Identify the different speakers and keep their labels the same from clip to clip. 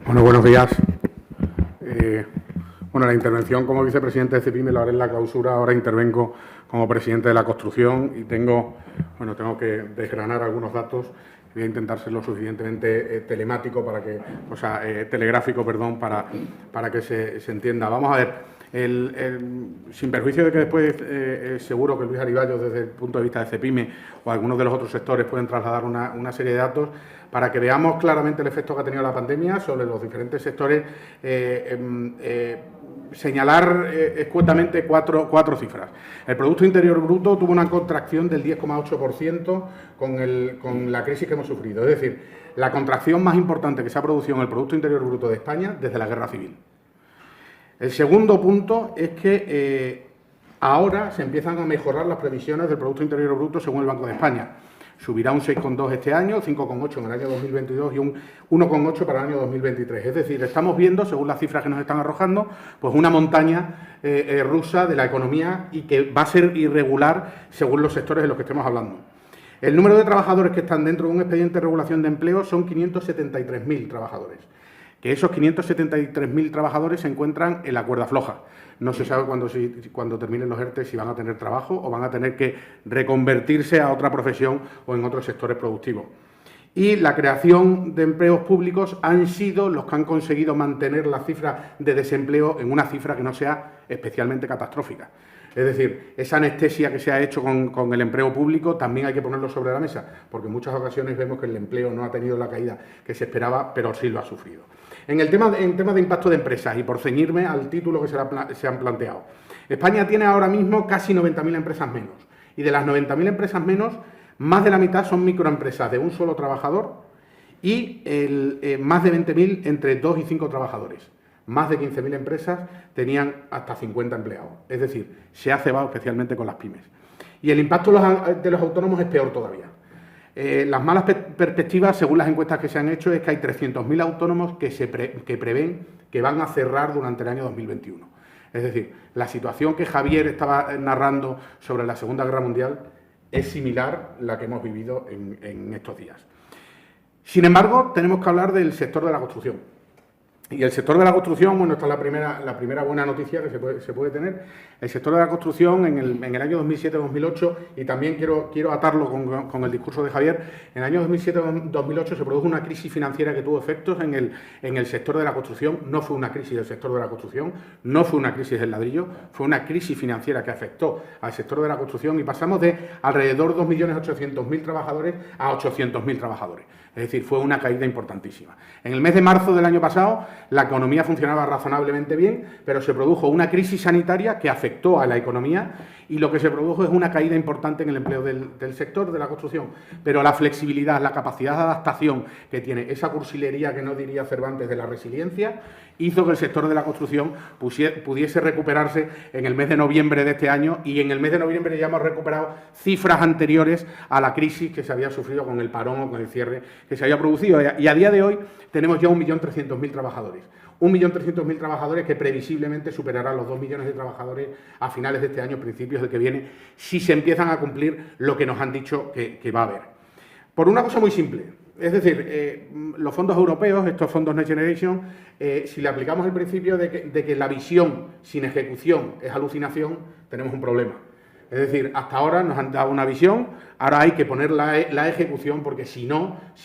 Speaker 1: Bueno, buenos días. La intervención como vicepresidente de CEPIME la haré en la clausura. Ahora intervengo como presidente de la construcción y tengo que desgranar algunos datos. Voy a intentar ser lo suficientemente telegráfico, para que se entienda. Vamos a ver, sin perjuicio de que después seguro que Luis Ariballo, desde el punto de vista de CEPIME o algunos de los otros sectores, pueden trasladar una serie de datos para que veamos claramente el efecto que ha tenido la pandemia sobre los diferentes sectores. Señalar escuetamente cuatro cifras. El Producto Interior Bruto tuvo una contracción del 10,8% con la crisis que hemos sufrido. Es decir, la contracción más importante que se ha producido en el Producto Interior Bruto de España desde la Guerra Civil. El segundo punto es que ahora se empiezan a mejorar las previsiones del Producto Interior Bruto según el Banco de España. Subirá un 6,2 este año, 5,8 en el año 2022 y un 1,8 para el año 2023. Es decir, estamos viendo, según las cifras que nos están arrojando, pues una montaña rusa de la economía y que va a ser irregular según los sectores de los que estemos hablando. El número de trabajadores que están dentro de un expediente de regulación de empleo son 573.000 trabajadores. Que esos 573.000 trabajadores se encuentran en la cuerda floja. No se sabe cuando terminen los ERTE si van a tener trabajo o van a tener que reconvertirse a otra profesión o en otros sectores productivos. Y la creación de empleos públicos han sido los que han conseguido mantener la cifra de desempleo en una cifra que no sea especialmente catastrófica. Es decir, esa anestesia que se ha hecho con el empleo público también hay que ponerlo sobre la mesa, porque en muchas ocasiones vemos que el empleo no ha tenido la caída que se esperaba, pero sí lo ha sufrido. En tema de impacto de empresas, y por ceñirme al título que se han planteado, España tiene ahora mismo casi 90.000 empresas menos, y de las 90.000 empresas menos, más de la mitad son microempresas de un solo trabajador y más de 20.000 entre 2 y 5 trabajadores. Más de 15.000 empresas tenían hasta 50 empleados. Es decir, se ha cebado especialmente con las pymes. Y el impacto de los autónomos es peor todavía. Las malas perspectivas, según las encuestas que se han hecho, es que hay 300.000 autónomos que prevén que van a cerrar durante el año 2021. Es decir, la situación que Javier estaba narrando sobre la Segunda Guerra Mundial es similar a la que hemos vivido en estos días. Sin embargo, tenemos que hablar del sector de la construcción. Y el sector de la construcción, bueno, esta es la primera buena noticia que se puede tener. El sector de la construcción en el año 2007-2008, y también quiero atarlo con el discurso de Javier, en el año 2007-2008 se produjo una crisis financiera que tuvo efectos en el sector de la construcción. No fue una crisis del sector de la construcción, no fue una crisis del ladrillo, fue una crisis financiera que afectó al sector de la construcción y pasamos de alrededor de 2.800.000 trabajadores a 800.000 trabajadores. Es decir, fue una caída importantísima. En el mes de marzo del año pasado, la economía funcionaba razonablemente bien, pero se produjo una crisis sanitaria que afectó a la economía y lo que se produjo es una caída importante en el empleo del sector de la construcción. Pero la flexibilidad, la capacidad de adaptación que tiene esa cursilería que no diría Cervantes de la resiliencia, hizo que el sector de la construcción pudiese recuperarse en el mes de noviembre de este año, y en el mes de noviembre ya hemos recuperado cifras anteriores a la crisis que se había sufrido con el parón o con el cierre que se había producido. Y a día de hoy tenemos ya 1.300.000 trabajadores. 1.300.000 trabajadores que previsiblemente superarán los 2 millones de trabajadores a finales de este año, principios del que viene, si se empiezan a cumplir lo que nos han dicho que va a haber. Por una cosa muy simple. Es decir, los fondos europeos, estos fondos Next Generation, si le aplicamos el principio de que la visión sin ejecución es alucinación, tenemos un problema. Es decir, hasta ahora nos han dado una visión, ahora hay que poner la ejecución, porque si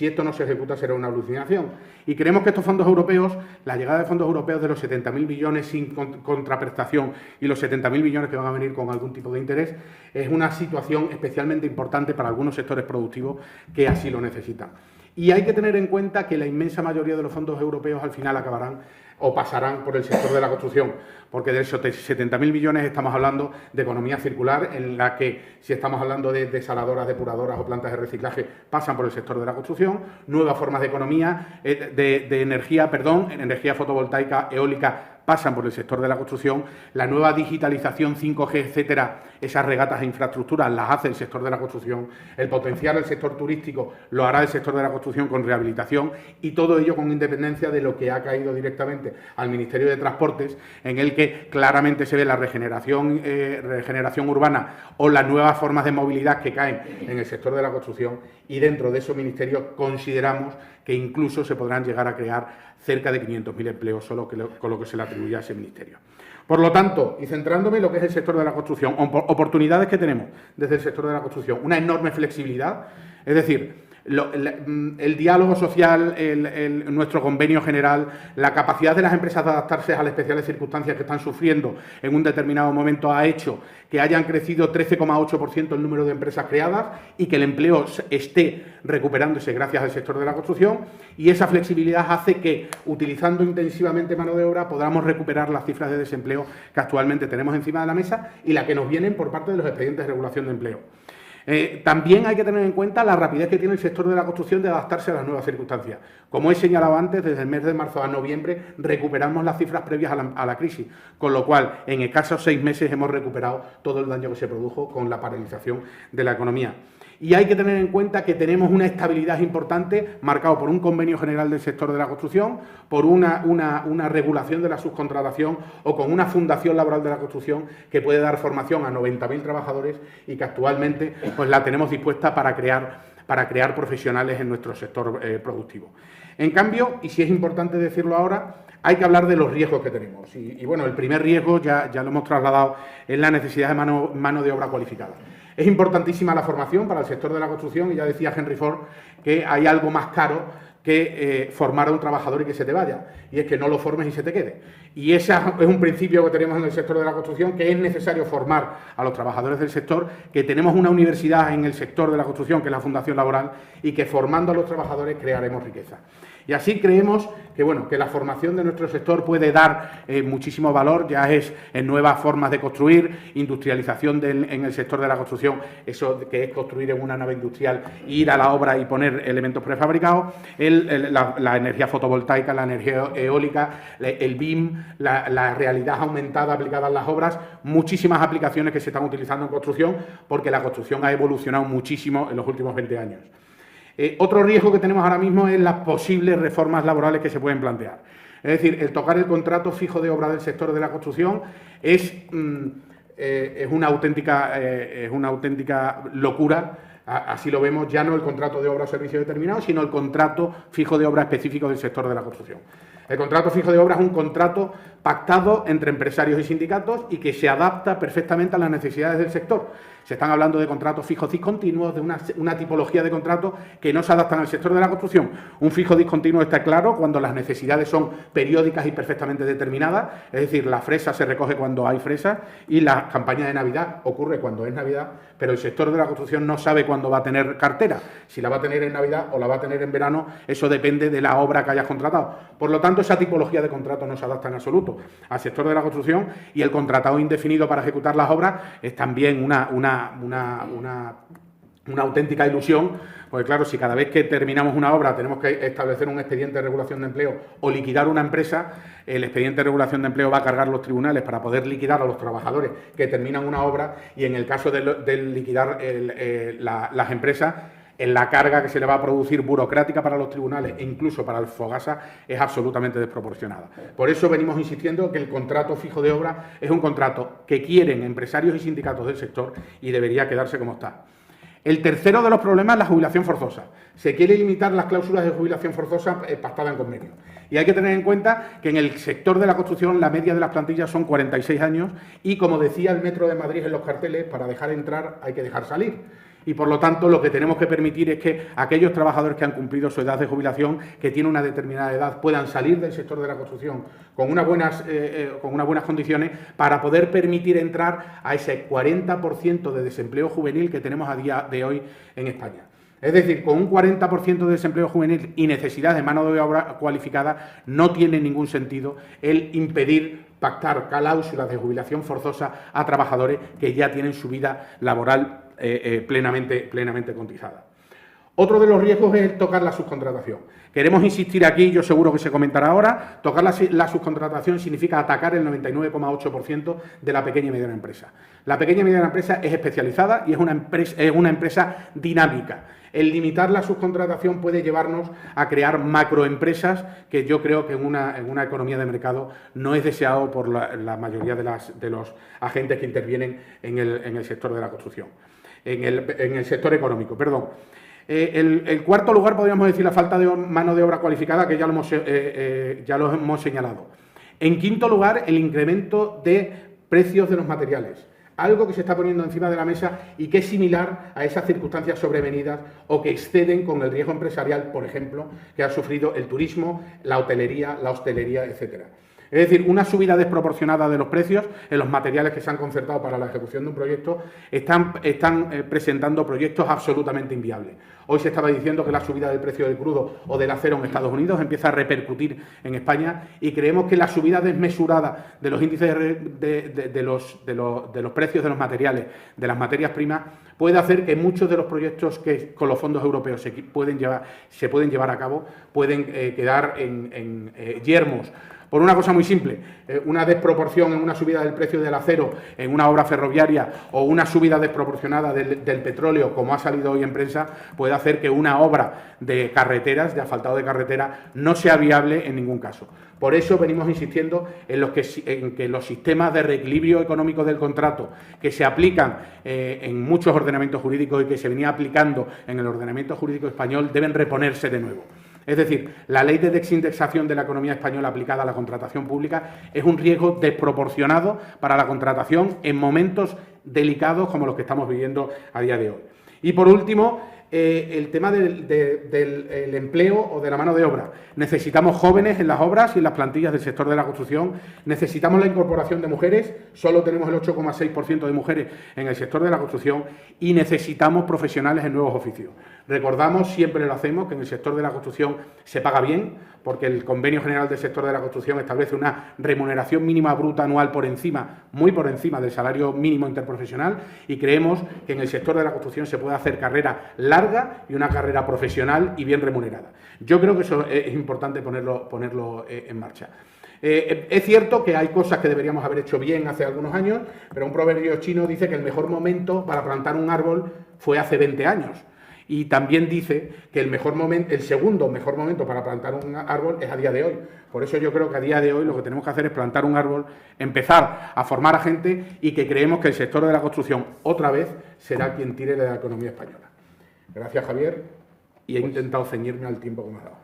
Speaker 1: esto no se ejecuta será una alucinación. Y creemos que estos fondos europeos, la llegada de fondos europeos de los 70.000 billones sin contraprestación y los 70.000 billones que van a venir con algún tipo de interés, es una situación especialmente importante para algunos sectores productivos que así lo necesitan. Y hay que tener en cuenta que la inmensa mayoría de los fondos europeos al final acabarán o pasarán por el sector de la construcción, porque de esos 70.000 millones estamos hablando de economía circular, en la que, si estamos hablando de desaladoras, depuradoras o plantas de reciclaje, pasan por el sector de la construcción, nuevas formas de economía, energía fotovoltaica, eólica, pasan por el sector de la construcción. La nueva digitalización 5G, etcétera, esas regatas e infraestructuras las hace el sector de la construcción. El potenciar el sector turístico lo hará el sector de la construcción con rehabilitación, y todo ello con independencia de lo que ha caído directamente al Ministerio de Transportes, en el que claramente se ve la regeneración urbana o las nuevas formas de movilidad que caen en el sector de la construcción, y dentro de esos ministerios consideramos que incluso se podrán llegar a crear cerca de 500.000 empleos solo con lo que se le atribuye a ese ministerio. Por lo tanto, y centrándome en lo que es el sector de la construcción, oportunidades que tenemos desde el sector de la construcción, una enorme flexibilidad, es decir, el diálogo social, nuestro convenio general, la capacidad de las empresas de adaptarse a las especiales circunstancias que están sufriendo en un determinado momento ha hecho que hayan crecido 13,8% el número de empresas creadas y que el empleo esté recuperándose gracias al sector de la construcción, y esa flexibilidad hace que, utilizando intensivamente mano de obra, podamos recuperar las cifras de desempleo que actualmente tenemos encima de la mesa y las que nos vienen por parte de los expedientes de regulación de empleo. También hay que tener en cuenta la rapidez que tiene el sector de la construcción de adaptarse a las nuevas circunstancias. Como he señalado antes, desde el mes de marzo a noviembre recuperamos las cifras previas a la crisis, con lo cual en escasos 6 meses hemos recuperado todo el daño que se produjo con la paralización de la economía. Y hay que tener en cuenta que tenemos una estabilidad importante marcado por un convenio general del sector de la construcción, por una regulación de la subcontratación o con una fundación laboral de la construcción que puede dar formación a 90.000 trabajadores y que actualmente pues la tenemos dispuesta para crear profesionales en nuestro sector productivo. En cambio, y si es importante decirlo ahora, hay que hablar de los riesgos que tenemos. Y bueno, el primer riesgo ya lo hemos trasladado, es la necesidad de mano de obra cualificada. Es importantísima la formación para el sector de la construcción, y ya decía Henry Ford que hay algo más caro que formar a un trabajador y que se te vaya, y es que no lo formes y se te quede. Y ese es un principio que tenemos en el sector de la construcción, que es necesario formar a los trabajadores del sector, que tenemos una universidad en el sector de la construcción, que es la Fundación Laboral, y que formando a los trabajadores crearemos riqueza. Y así creemos que, bueno, que la formación de nuestro sector puede dar muchísimo valor, ya es en nuevas formas de construir, industrialización en el sector de la construcción, eso que es construir en una nave industrial, ir a la obra y poner elementos prefabricados, la energía fotovoltaica, la energía eólica, el BIM, la realidad aumentada aplicada en las obras, muchísimas aplicaciones que se están utilizando en construcción, porque la construcción ha evolucionado muchísimo en los últimos 20 años. Otro riesgo que tenemos ahora mismo es las posibles reformas laborales que se pueden plantear. Es decir, el tocar el contrato fijo de obra del sector de la construcción es una auténtica locura. Así lo vemos, ya no el contrato de obra o servicio determinado, sino el contrato fijo de obra específico del sector de la construcción. El contrato fijo de obra es un contrato pactado entre empresarios y sindicatos y que se adapta perfectamente a las necesidades del sector. Se están hablando de contratos fijos discontinuos, de una tipología de contratos que no se adaptan al sector de la construcción. Un fijo discontinuo está claro cuando las necesidades son periódicas y perfectamente determinadas, es decir, la fresa se recoge cuando hay fresa y la campaña de Navidad ocurre cuando es Navidad, pero el sector de la construcción no sabe cuándo va a tener cartera, si la va a tener en Navidad o la va a tener en verano, eso depende de la obra que hayas contratado. Por lo tanto, esa tipología de contratos no se adapta en absoluto al sector de la construcción, y el contratado indefinido para ejecutar las obras es también una auténtica ilusión, porque claro, si cada vez que terminamos una obra tenemos que establecer un expediente de regulación de empleo o liquidar una empresa, el expediente de regulación de empleo va a cargar los tribunales para poder liquidar a los trabajadores que terminan una obra, y en el caso de liquidar las empresas, en la carga que se le va a producir burocrática para los tribunales e incluso para el Fogasa es absolutamente desproporcionada. Por eso venimos insistiendo que el contrato fijo de obra es un contrato que quieren empresarios y sindicatos del sector y debería quedarse como está. El tercero de los problemas es la jubilación forzosa. Se quiere limitar las cláusulas de jubilación forzosa pactadas en convenio. Y hay que tener en cuenta que en el sector de la construcción la media de las plantillas son 46 años y, como decía el Metro de Madrid en los carteles, para dejar entrar hay que dejar salir. Y, por lo tanto, lo que tenemos que permitir es que aquellos trabajadores que han cumplido su edad de jubilación, que tienen una determinada edad, puedan salir del sector de la construcción con unas buenas condiciones para poder permitir entrar a ese 40% de desempleo juvenil que tenemos a día de hoy en España. Es decir, con un 40% de desempleo juvenil y necesidad de mano de obra cualificada, no tiene ningún sentido el impedir pactar cláusulas de jubilación forzosa a trabajadores que ya tienen su vida laboral plenamente cotizada. Otro de los riesgos es tocar la subcontratación. Queremos insistir aquí, yo seguro que se comentará ahora, tocar la subcontratación significa atacar el 99,8% de la pequeña y mediana empresa. La pequeña y mediana empresa es especializada y es una empresa dinámica. El limitar la subcontratación puede llevarnos a crear macroempresas que yo creo que en una economía de mercado no es deseado por la mayoría de los agentes que intervienen en el sector de la construcción, en el sector económico, perdón. El cuarto lugar podríamos decir la falta de mano de obra cualificada, que ya lo hemos señalado. En quinto lugar, el incremento de precios de los materiales, algo que se está poniendo encima de la mesa y que es similar a esas circunstancias sobrevenidas o que exceden con el riesgo empresarial, por ejemplo, que ha sufrido el turismo, la hotelería, la hostelería, etcétera. Es decir, una subida desproporcionada de los precios en los materiales que se han concertado para la ejecución de un proyecto están presentando proyectos absolutamente inviables. Hoy se estaba diciendo que la subida del precio del crudo o del acero en Estados Unidos empieza a repercutir en España y creemos que la subida desmesurada de los índices de los precios de los materiales, de las materias primas, puede hacer que muchos de los proyectos que con los fondos europeos se pueden llevar a cabo pueden quedar en yermos. Por una cosa muy simple, una desproporción en una subida del precio del acero en una obra ferroviaria o una subida desproporcionada del petróleo, como ha salido hoy en prensa, puede hacer que una obra de carreteras, de asfaltado de carretera, no sea viable en ningún caso. Por eso venimos insistiendo en que los sistemas de reequilibrio económico del contrato que se aplican en muchos ordenamientos jurídicos y que se venía aplicando en el ordenamiento jurídico español deben reponerse de nuevo. Es decir, la ley de desindexación de la economía española aplicada a la contratación pública es un riesgo desproporcionado para la contratación en momentos delicados como los que estamos viviendo a día de hoy. Y por último, el tema del empleo o de la mano de obra. Necesitamos jóvenes en las obras y en las plantillas del sector de la construcción. Necesitamos la incorporación de mujeres. Solo tenemos el 8,6% de mujeres en el sector de la construcción y necesitamos profesionales en nuevos oficios. Recordamos, siempre lo hacemos, que en el sector de la construcción se paga bien, porque el Convenio General del Sector de la Construcción establece una remuneración mínima bruta anual muy por encima del salario mínimo interprofesional, y creemos que en el sector de la construcción se puede hacer carrera larga y una carrera profesional y bien remunerada. Yo creo que eso es importante ponerlo en marcha. Es cierto que hay cosas que deberíamos haber hecho bien hace algunos años, pero un proverbio chino dice que el mejor momento para plantar un árbol fue hace 20 años. Y también dice que el segundo mejor momento para plantar un árbol es a día de hoy. Por eso yo creo que a día de hoy lo que tenemos que hacer es plantar un árbol, empezar a formar a gente y que creemos que el sector de la construcción otra vez será quien tire de la economía española. Gracias, Javier, y he intentado ceñirme al tiempo que me has dado.